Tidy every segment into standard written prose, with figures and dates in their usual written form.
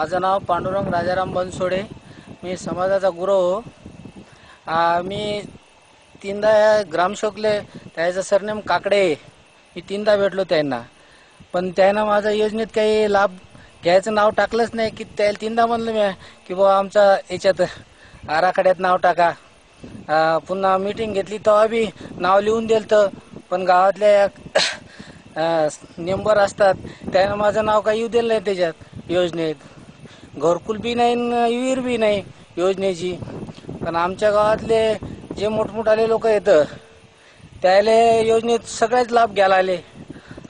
माझं नाव पांडुरंग राजाराम बनसोडे. मी समाजाचा गुरु. मी तीनदा ग्रामसेवकले त्याचं सरनेम काकडे. मी तीनदा भेटलो त्यांना, पण त्यांना माझ्या योजनेत काही लाभ घ्यायचं नाव टाकलंच नाही. की त्याला तीनदा म्हणलं मी की बाबा आमचा याच्यात आराखड्यात नाव टाका. पुन्हा मीटिंग घेतली तेव्हा बी नाव लिहून दिलं तर, पण गावातल्या नेंबर असतात त्यानं माझं नाव काही येऊ दिलं नाही त्याच्यात योजनेत. घरकुल बी नाही न विहीर बी नाही योजनेची. पण आमच्या गावातले जे मोठमोठाले लोक येतं त्याला योजनेत सगळेच लाभ घ्यायला आले.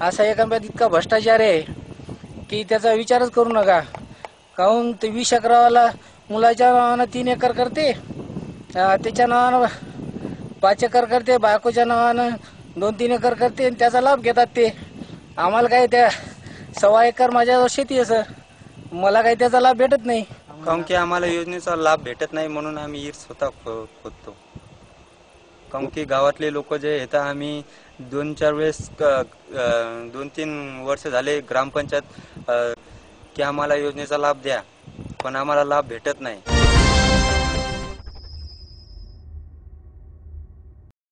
असा एकांब्यात इतका भ्रष्टाचार आहे की त्याचा विचारच करू नका. काहून ते 20 एकरावाला मुलाच्या नावानं 3 एकर करते, त्याच्या नावानं 5 एकर करते, बायकोच्या नावानं 2-3 एकर करते आणि त्याचा लाभ घेतात ते. आम्हाला काय त्या 1.25 एकर माझ्याजवळ शेती आहे सर, मला काही त्याचा लाभ भेटत नाही. काहून की आम्हाला योजनेचा लाभ भेटत नाही म्हणून आम्ही विहीर स्वतः खोदतो. काहून की गावातले लोक जे येतात, आम्ही 2-4 वेळेस 2-3 वर्ष झाले ग्रामपंचायत की आम्हाला योजनेचा लाभ द्या, पण आम्हाला लाभ भेटत नाही.